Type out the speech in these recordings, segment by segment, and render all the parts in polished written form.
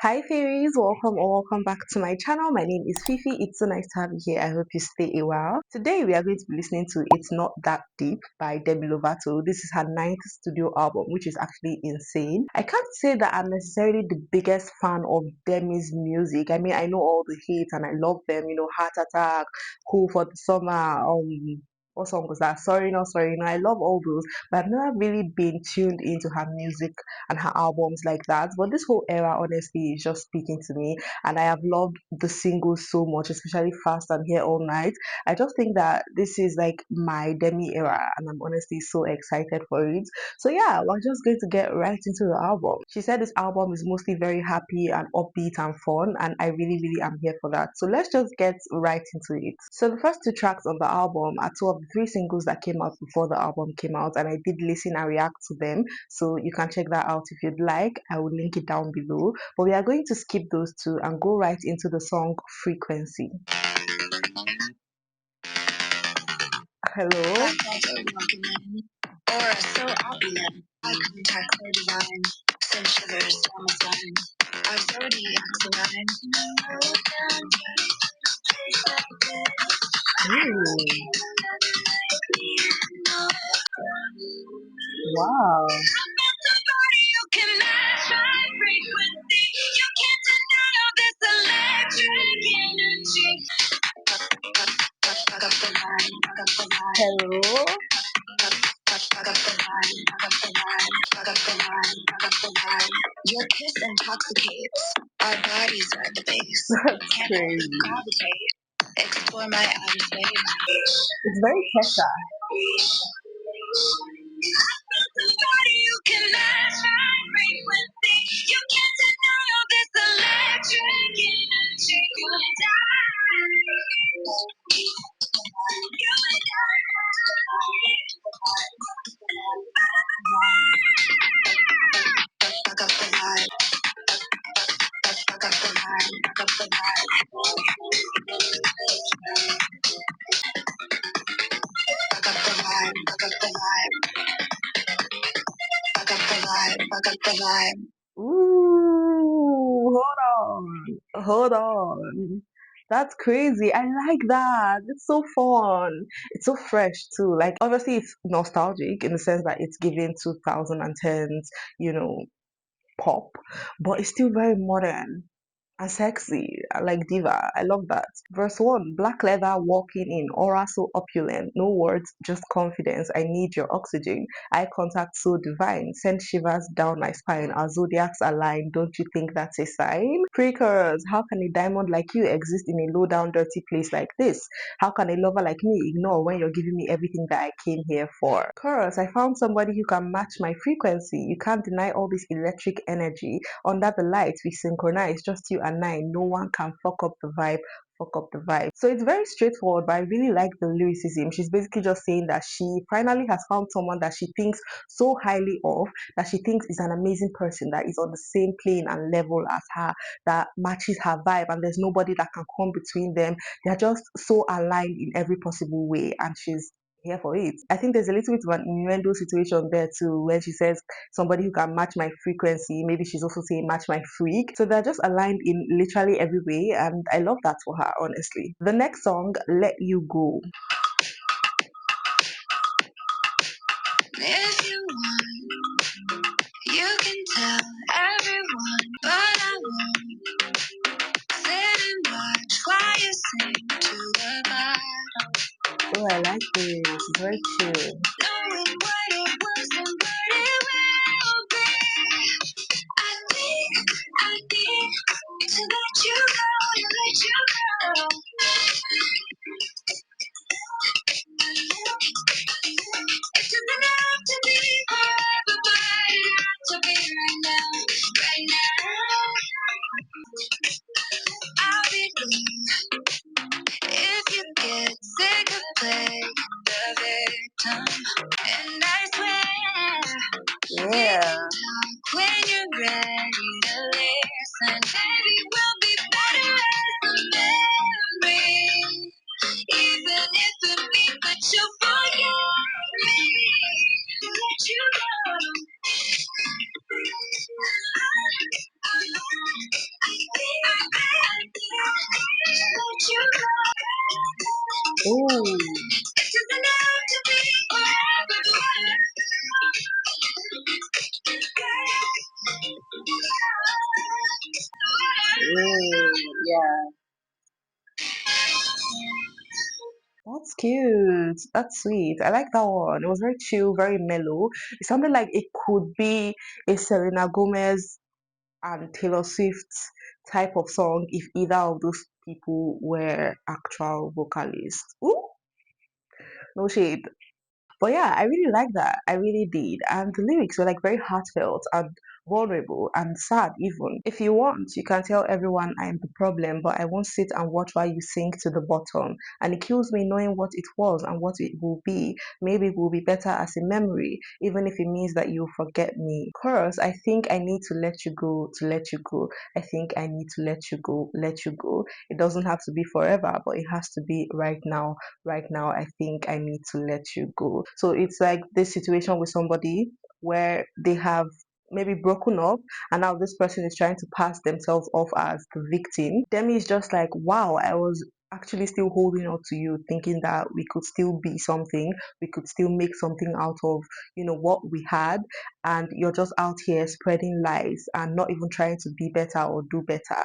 Hi fairies, welcome or welcome back to my channel. My name is Fifi. It's so nice to have you here. I hope you stay a while. Today we are going to be listening to It's Not That Deep by Demi Lovato. This is her ninth studio album, which is actually insane. I can't say that I'm necessarily the biggest fan of Demi's music. I mean, I know all the hits and I love them, Heart Attack, Cool for the Summer, what song was that? Sorry, no, sorry, no. I love all those, but I've never really been tuned into her music and her albums like that. But this whole era, honestly, is just speaking to me, and I have loved the singles so much, especially Fast and Here All Night. I just think that this is like my Demi era, and I'm honestly so excited for it. So yeah, we're just going to get right into the album. She said this album is mostly very happy and upbeat and fun, and I really, really am here for that. So let's just get right into it. So the first two tracks on the album are two of the three singles that came out before the album came out, and I did listen and react to them. So you can check that out if you'd like. I will link it down below. But we are going to skip those two and go right into the song Frequency. Hello. Aura so opulent, eye contact so divine, send shivers down my spine. Our zodiac's aligned. Wow. Hello. Your kiss intoxicates. Our bodies are at the base. That's crazy. Explore my outer space. It's very Kesha. You can match my frequency. You can't deny all this electric energy. You and I. You and I. Fuck up the vibe. Fuck up the vibe. Fuck up the vibe. Fuck up the vibe. Fuck up the vibe. Fuck up the vibe. Fuck up the vibe. Ooh, hold on. That's crazy. I like that. It's so fun. It's so fresh too. Like obviously it's nostalgic in the sense that it's giving 2010s, pop, but it's still very modern and sexy, like diva. I love that. Verse 1, black leather walking in, aura so opulent, no words, just confidence. I need your oxygen. Eye contact so divine, send shivers down my spine. Our zodiacs align, don't you think that's a sign? Pre-chorus, how can a diamond like you exist in a low down dirty place like this? How can a lover like me ignore when you're giving me everything that I came here for? Chorus, I found somebody who can match my frequency. You can't deny all this electric energy. Under the lights, we synchronize, just you and I. No one can fuck up the vibe. Fuck up the vibe. So it's very straightforward, but I really like the lyricism. She's basically just saying that she finally has found someone that she thinks so highly of, that she thinks is an amazing person, that is on the same plane and level as her, that matches her vibe, and there's nobody that can come between them. They're just so aligned in every possible way, and she's here for it. I think there's a little bit of an innuendo situation there too, when she says somebody who can match my frequency. Maybe she's also saying match my freak. So they're just aligned in literally every way, and I love that for her, honestly. The next song, Let You Go. If you want, you can tell everyone, but I won't sit and watch while you sing to the bottom. Oh, I like this. It's very chill. Knowing what it was and what it will be. I need to let you go, let you go. It doesn't have to be forever, but it has to be right now, right now. I'll be good if you get sick of playing the victim. And I swear, yeah, when you're ready to listen, baby, we'll be better as a memory. Oh, yeah. That's cute. That's sweet. I like that one. It was very chill, very mellow. It sounded like it could be a Selena Gomez and Taylor Swift type of song if either of those people were actual vocalists. Ooh, no shade. But yeah, I really like that. I really did. And the lyrics were like very heartfelt and vulnerable and sad even. If you want, you can tell everyone I am the problem, but I won't sit and watch while you sink to the bottom. And it kills me knowing what it was and what it will be. Maybe it will be better as a memory, even if it means that you'll forget me. Chorus, I think I need to let you go, to let you go. I think I need to let you go, let you go. It doesn't have to be forever, but it has to be right now. I think I need to let you go. So it's like this situation with somebody where they have maybe broken up, and now this person is trying to pass themselves off as the victim. Demi is just like, wow, I was actually still holding on to you, thinking that we could still be something, we could still make something out of, what we had, and you're just out here spreading lies and not even trying to be better or do better.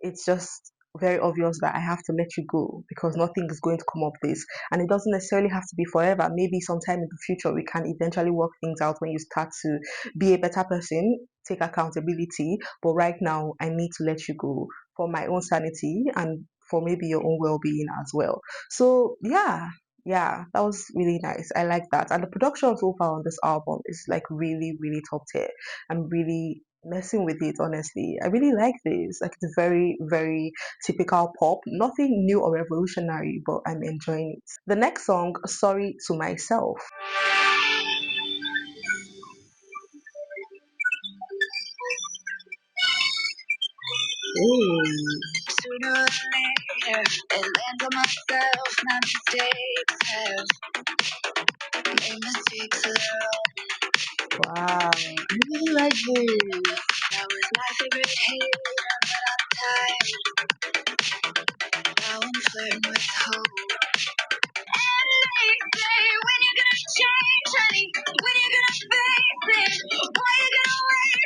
It's just very obvious that I have to let you go because nothing is going to come of this. And it doesn't necessarily have to be forever. Maybe sometime in the future we can eventually work things out when you start to be a better person, take accountability. But right now, I need to let you go for my own sanity and for maybe your own well being as well. So, yeah. Yeah, that was really nice. I like that. And the production so far on this album is like really, really top tier. I'm really messing with it, honestly. I really like this. Like it's very, very typical pop. Nothing new or revolutionary, but I'm enjoying it. The next song, Sorry to Myself. Ooh. Sooner or later, it lands on myself. My mistakes have made mistakes alone. Wow, I really like this. That was my favorite hater, but I'm tired. Now I'm flirting with hope. And they say, when you gonna change, honey? When you gonna face it? Why you gonna wait?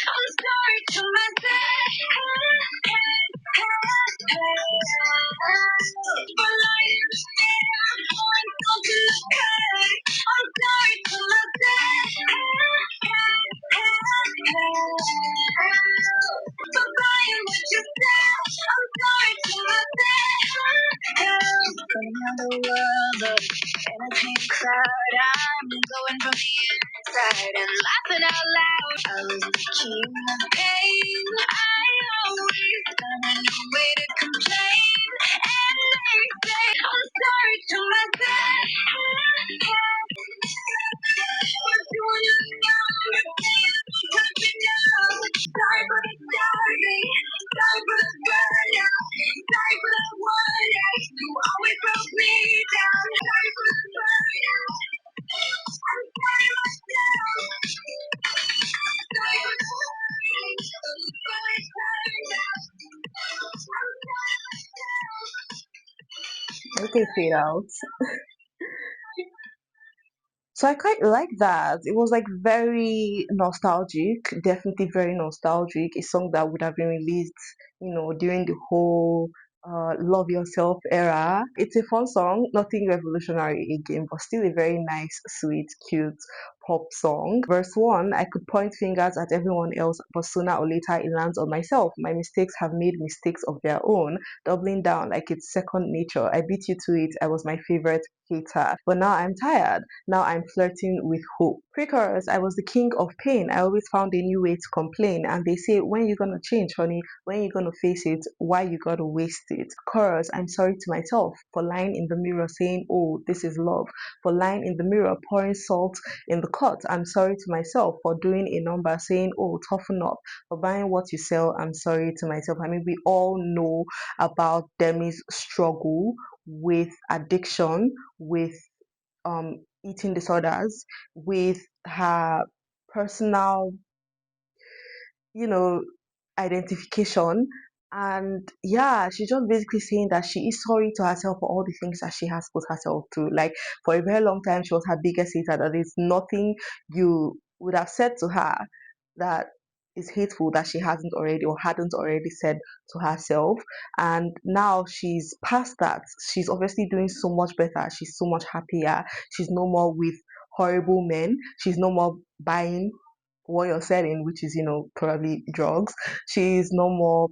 I'm sorry to myself. For lying there, on something to cut. I'm sorry to myself. For buying what you said. I'm sorry to myself. Going around the world, in a pink crowd, I'm going from the inside and laughing out loud. I was the king of pain. I always found a new way to complain. And they say I'm sorry to myself. What do you know? What you know? Sorry for the sorry. Sorry for the burnout. Sorry for the one day you always broke me down. Sorry for the burnout. I'm sorry myself. Sorry for the worries. Sorry for the burnout. Okay, fade out. So I quite like that. It was like very nostalgic, definitely very nostalgic. A song that would have been released, during the whole Love Yourself era. It's a fun song, nothing revolutionary again, but still a very nice, sweet, cute pop song. Verse 1, I could point fingers at everyone else, but sooner or later it lands on myself. My mistakes have made mistakes of their own, doubling down like it's second nature. I beat you to it. I was my favorite hater, but now I'm tired. Now I'm flirting with hope. Pre-chorus, I was the king of pain. I always found a new way to complain. And they say, when you gonna change, honey? When you gonna face it? Why you gotta waste it? Chorus, I'm sorry to myself for lying in the mirror saying, oh, this is love. For lying in the mirror, pouring salt in the cut. I'm sorry to myself for doing a number saying, oh, toughen up. For buying what you sell, I'm sorry to myself. I mean, we all know about Demi's struggle with addiction, with eating disorders, with her personal, you know, identification. And yeah, she's just basically saying that she is sorry to herself for all the things that she has put herself through. Like for a very long time, she was her biggest hater. That there's nothing you would have said to her that is hateful that she hasn't already or hadn't already said to herself. And now she's past that. She's obviously doing so much better. She's so much happier. She's no more with horrible men. She's no more buying what you're selling, which is, probably drugs. She's no more,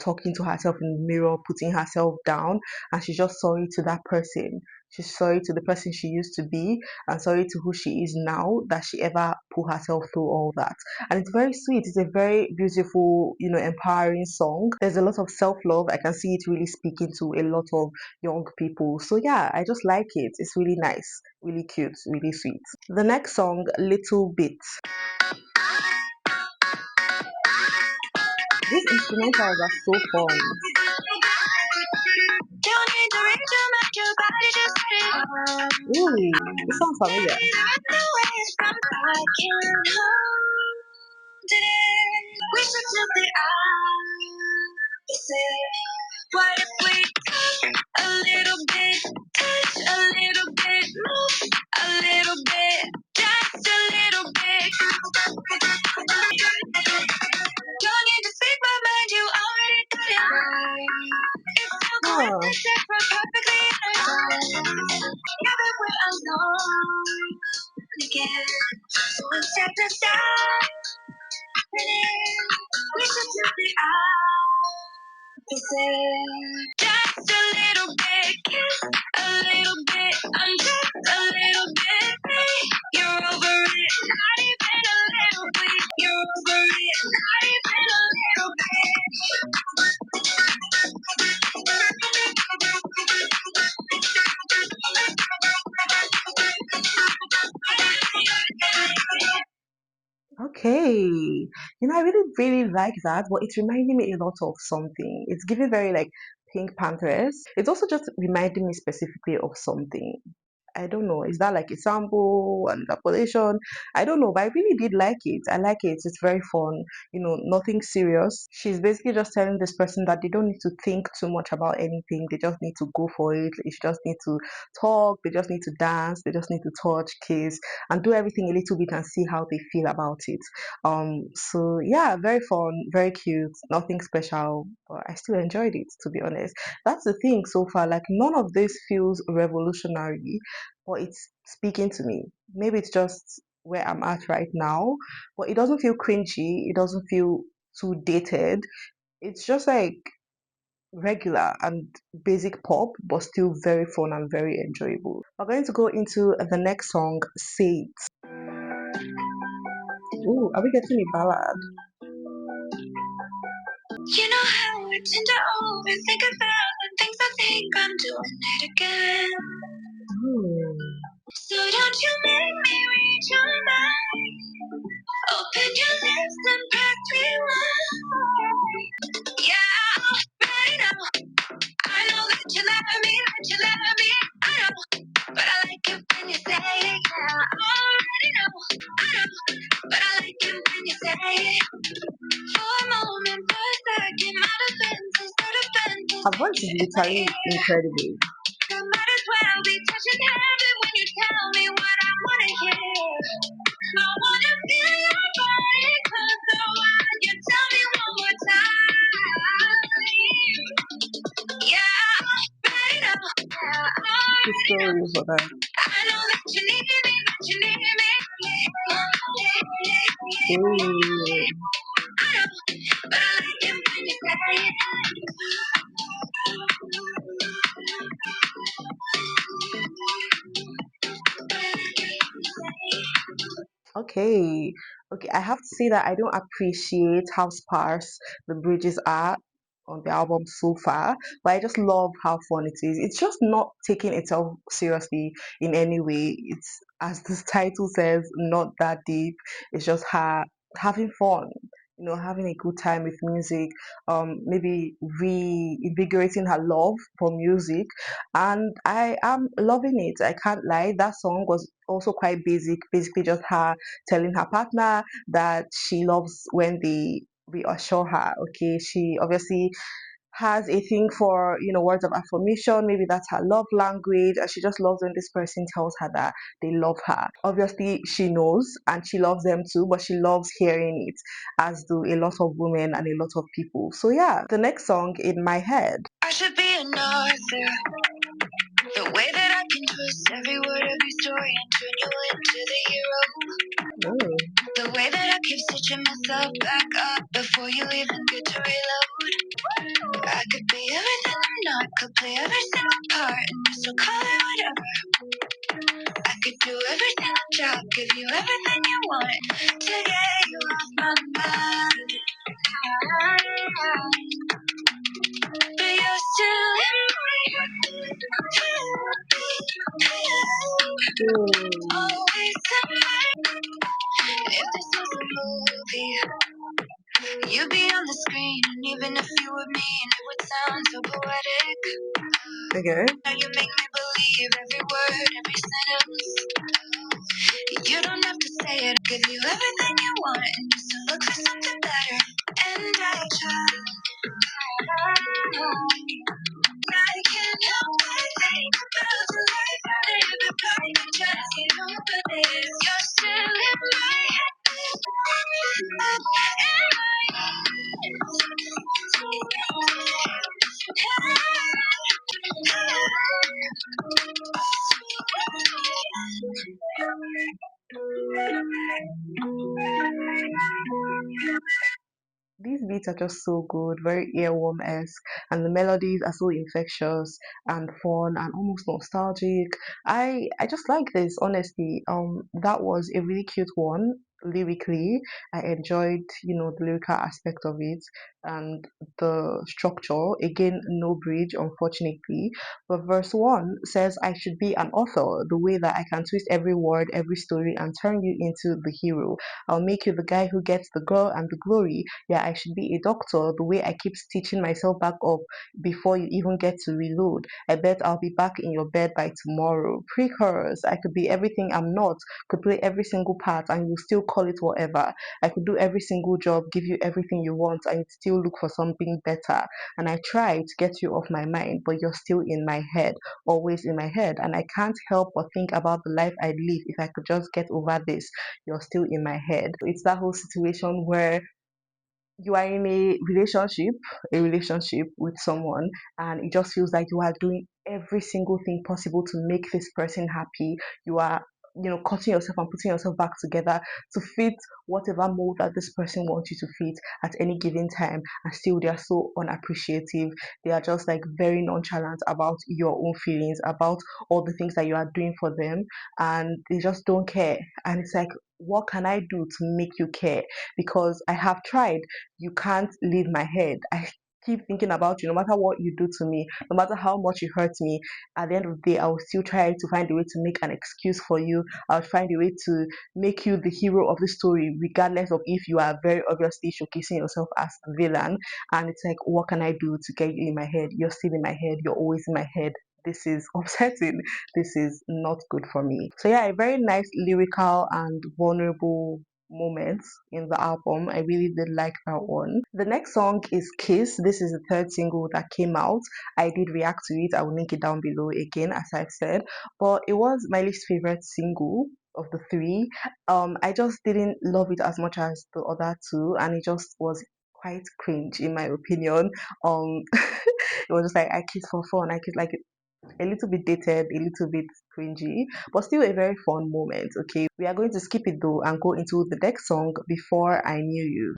talking to herself in the mirror, putting herself down, and she's just sorry to that person. She's sorry to the person she used to be and sorry to who she is now that she ever put herself through all that. And it's very sweet. It's a very beautiful, empowering song. There's a lot of self love. I can see it really speaking to a lot of young people. So, yeah, I just like it. It's really nice, really cute, really sweet. The next song, Little Bit. These instrumentals are so fun. Ooh, this sounds familiar. What if we talk a little bit, touch a little bit, move a little bit, just a little bit. Don't need to speak my mind, you already got it right. It's so cool to set for perfectly on. Now that we're alone again, so instead of start, we should do the opposite. Just a little bit, kiss a little bit, undress a little bit, babe. You're over it, not even a little bit. You're over it, not even a little bit. Okay, I really, really like that, but it's reminding me a lot of something. It's giving very like Pink Panthers. It's also just reminding me specifically of something. I don't know. Is that like a sample and interpolation? I don't know, but I really did like it. I like it. It's very fun. Nothing serious. She's basically just telling this person that they don't need to think too much about anything. They just need to go for it. They just need to talk. They just need to dance. They just need to touch, kiss, and do everything a little bit and see how they feel about it. So yeah, very fun, very cute. Nothing special, but I still enjoyed it, to be honest. That's the thing so far. Like none of this feels revolutionary, but it's speaking to me. Maybe it's just where I'm at right now, but it doesn't feel cringy. It doesn't feel too dated. It's just like regular and basic pop, but still very fun and very enjoyable. We're going to go into the next song, Say It. Ooh, are we getting a ballad? You know how I tend to overthink about the things I think I'm doing it again. Ooh. So don't you make me read your mind. Open your lips and press rewind. Yeah, I already know. I know that you love me, I know. But I like it when you say it. Yeah, I already know. I know. But I like it when you say it. For a moment, for a second, my defenses, their defenses. Her voice is literally incredible. Might as well be touching heaven when you tell me what I wanna hear. I wanna feel your body close so why you tell me one more time. Yeah, right now. She's so real for that. I know that you need me, that you need me. Ooh. I know, but I like it when you say it. Okay, okay. I have to say that I don't appreciate how sparse the bridges are on the album so far, but I just love how fun it is. It's just not taking itself seriously in any way. It's, as the title says, not that deep. It's just her having fun. Having a good time with music, maybe reinvigorating her love for music, and I am loving it. I can't lie. That song was also quite basic, basically just her telling her partner that she loves when they reassure her. Okay, she obviously has a thing for words of affirmation. Maybe that's her love language, and she just loves when this person tells her that they love her. Obviously she knows and she loves them too, but she loves hearing it, as do a lot of women and a lot of people. So yeah, the next song in my head, I should be an author. The way that I can twist every word, every story, and turn you into the hero. Oh. The way that I keep stitching myself back up before you even get to reload. I could be everything I'm not, could play every single part, and you still call it whatever. I could do everything I drop, give you everything you want, to get you off my mind. But you're still in my head. Always in my head. If this was a movie, you'd be on the screen, and even if you were mean, it would sound so poetic. Okay. Now you make me believe every word, every sentence. You don't have to say it, I'll give you everything you want, and just to look for something better. And I try. I can't help but think about the life I live. If I could just get over this, you're still in my head. These beats are just so good, very earworm-esque, and the melodies are so infectious and fun and almost nostalgic. I just like this, honestly. That was a really cute one lyrically. I enjoyed, the lyrical aspect of it and the structure. Again, no bridge, unfortunately. But verse 1 says, I should be an author, the way that I can twist every word, every story, and turn you into the hero. I'll make you the guy who gets the girl and the glory. Yeah, I should be a doctor, the way I keep stitching myself back up before you even get to reload. I bet I'll be back in your bed by tomorrow. Pre-chorus, I could be everything I'm not, could play every single part, and you still call it whatever. I could do every single job, give you everything you want, and you'd still look for something better. And I try to get you off my mind, but you're still in my head, always in my head, and I can't help but think about the life I'd live if I could just get over this. You're still in my head. It's that whole situation where you are in a relationship with someone, and it just feels like you are doing every single thing possible to make this person happy. You are cutting yourself and putting yourself back together to fit whatever mold that this person wants you to fit at any given time, and still they are so unappreciative. They are just like very nonchalant about your own feelings, about all the things that you are doing for them, and they just don't care. And it's like, what can I do to make you care? Because I have tried. You can't leave my head. I keep thinking about you no matter what you do to me, no matter how much you hurt me. At the end of the day, I will still try to find a way to make an excuse for you. I'll find a way to make you the hero of the story, regardless of if you are very obviously showcasing yourself as the villain. And it's like, what can I do to get you in my head? You're still in my head. You're always in my head. This is upsetting. This is not good for me. So yeah, a very nice lyrical and vulnerable moments in the album. I really did like that one. The next song is Kiss. This is the third single that came out. I did react to it. I will link it down below again, as I've said. But it was my least favorite single of the three. I just didn't love it as much as the other two, and it just was quite cringe in my opinion. It was just like I kiss for fun. I kiss like a little bit dated, a little bit cringy, but still a very fun moment. Okay, we are going to skip it though and go into the next song, Before I Knew You.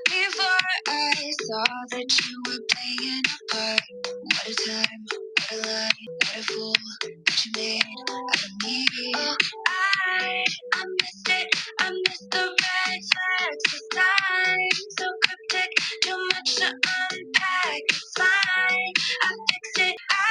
Before I saw that you were playing a part, what a time, what a lie, what a fool that you made out of me. Oh, I missed it, I missed the red flags this time. So cryptic, too much to unpack. It's fine, I fixed it. I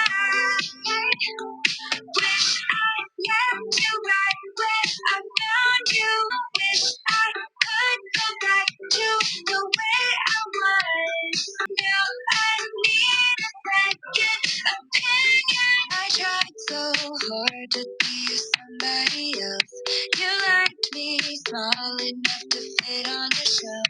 wish I left you right where I found you. Wish I could go back to the way I was. Now I need a second opinion. I tried so hard small enough to fit on the shelf.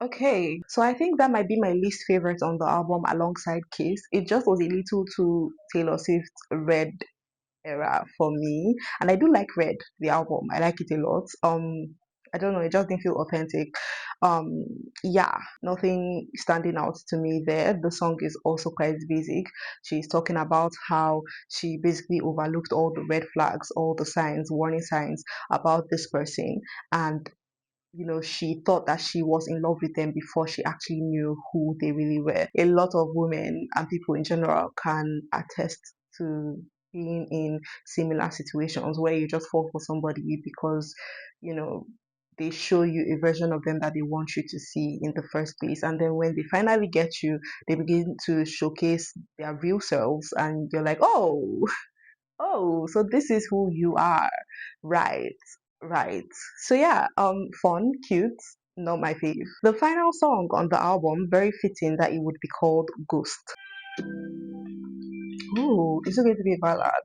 Okay, so I think that might be my least favorite on the album alongside Kiss. It just was a little too Taylor Swift Red era for me. And I do like Red, the album. I like it a lot. I don't know, it just didn't feel authentic. Um yeah, nothing standing out to me there. The song is also quite basic. She's talking about how she basically overlooked all the red flags, all the signs, warning signs about this person, and she thought that she was in love with them before she actually knew who they really were. A lot of women and people in general can attest to being in similar situations where you just fall for somebody because, you know, they show you a version of them that they want you to see in the first place. And then when they finally get you, they begin to showcase their real selves, and you're like, oh, oh, so this is who you are. Right, right. So yeah, fun, cute, not my fave. The final song on the album, very fitting that it would be called Ghost. Ooh, is it going to be a ballad?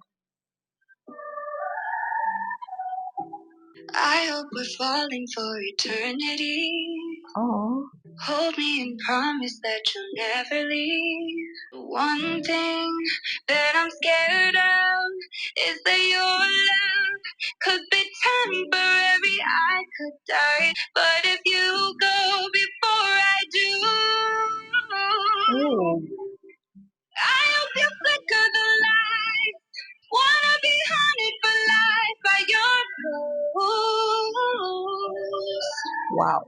I hope we're falling for eternity. Oh. Hold me and promise that you'll never leave. The one thing that I'm scared of is that your love could be temporary. I could die, but if you go before I do, oh, I hope you flicker the light. Wanna be haunted for life by your ghost. Wow.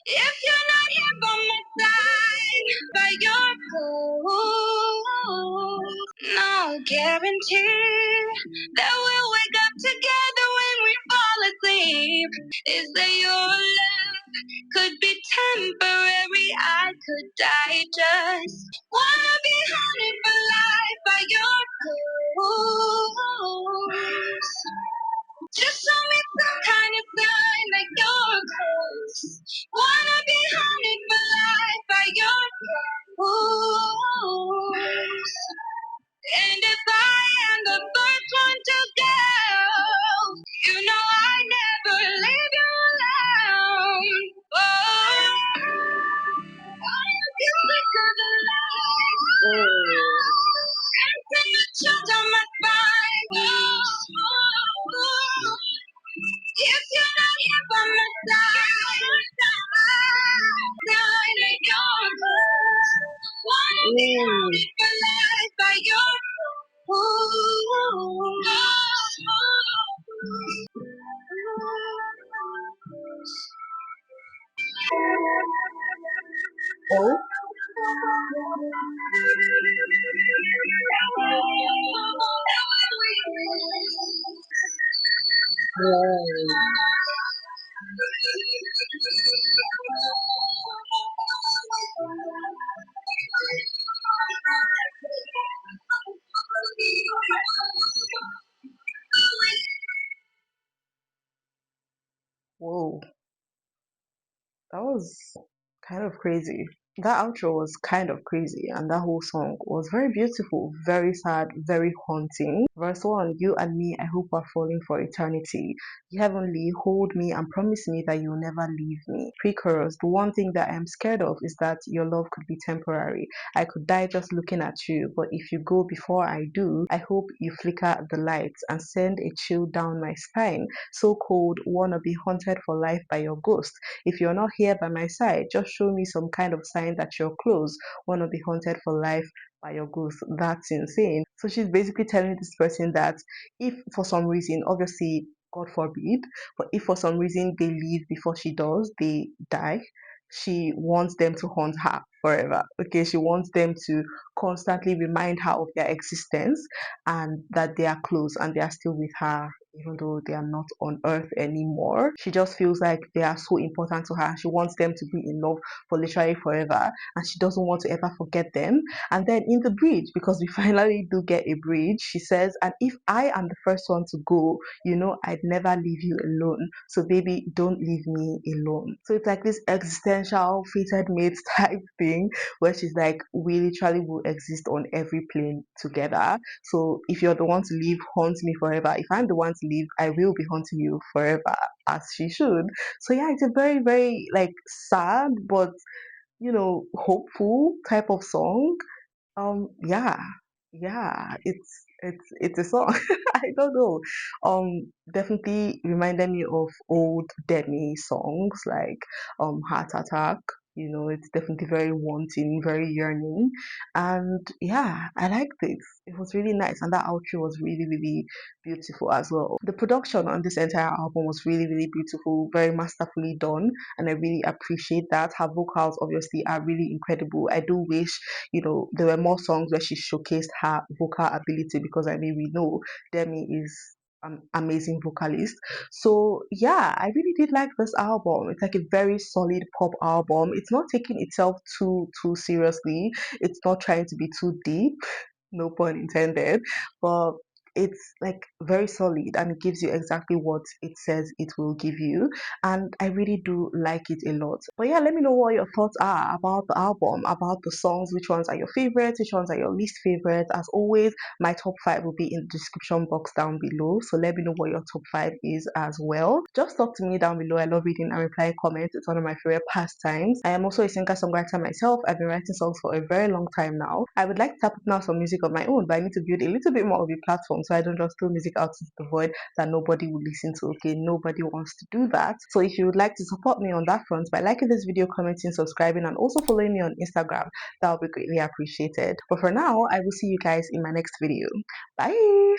If you're not here by my side, by your ghost, no guarantee that we'll wake up together when we fall asleep. Is that your love could be temporary? I could die, just wanna be haunted for life by your ghost. Just show me some kind of sign that you're close. Wanna be haunted for life by your ghost. And if I am the first one to go, you know I never leave you alone. Oh, you flicker the light. And send a chill down my spine. If you're not here by my side of your ghost, wanna be haunted for life by your ghost. Oh. Whoa, that was kind of crazy. That outro was kind of crazy, and that whole song was very beautiful, very sad, very haunting. Verse 1: You and me, I hope are falling for eternity. Heavenly, hold me and promise me that you'll never leave me. Pre chorus: The one thing that I'm scared of is that your love could be temporary. I could die just looking at you, but if you go before I do, I hope you flicker the lights and send a chill down my spine. So cold, wanna be haunted for life by your ghost. If you're not here by my side, just show me some kind of sign that you're close. Want to be haunted for life by your ghost. That's insane. So she's basically telling this person that if for some reason, obviously, God forbid, but if for some reason they leave before she does, they die, she wants them to haunt her forever. Okay, she wants them to constantly remind her of their existence and that they are close and they are still with her even though they are not on earth anymore. She just feels like they are so important to her. She wants them to be in love for literally forever, and she doesn't want to ever forget them. And then in the bridge, because we finally do get a bridge, she says, and if I am the first one to go, I'd never leave you alone. So baby, don't leave me alone. So it's like this existential fated mates type thing where she's like, we literally will exist on every plane together. So if you're the one to leave, haunt me forever. If I'm the one to leave, I will be haunting you forever, as she should. So yeah, it's a very, very like sad but hopeful type of song. Yeah, yeah, it's a song. I don't know. Definitely reminded me of old Demi songs like Heart Attack. It's definitely very wanting, very yearning, and yeah, I like this. It was really nice, and that outro was really, really beautiful as well. The production on this entire album was really, really beautiful, very masterfully done, and I really appreciate that. Her vocals obviously are really incredible. I do wish there were more songs where she showcased her vocal ability, because I mean, we know Demi is an amazing vocalist. So yeah, I really did like this album. It's like a very solid pop album. It's not taking itself too seriously. It's not trying to be too deep, no pun intended, but it's like very solid, and it gives you exactly what it says it will give you, and I really do like it a lot. But yeah, let me know what your thoughts are about the album, about the songs. Which ones are your favorites, which ones are your least favorites? As always, my top 5 will be in the description box down below, so let me know what your top 5 is as well. Just talk to me down below. I love reading and replying comments. It's one of my favorite pastimes. I am also a singer-songwriter myself. I've been writing songs for a very long time now. I would like to start putting out some music of my own, but I need to build a little bit more of a platform so I don't just throw music out into the void that nobody will listen to. Okay, nobody wants to do that. So if you would like to support me on that front by liking this video, commenting, subscribing, and also following me on Instagram, that would be greatly appreciated. But for now, I will see you guys in my next video. Bye.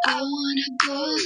I wanna go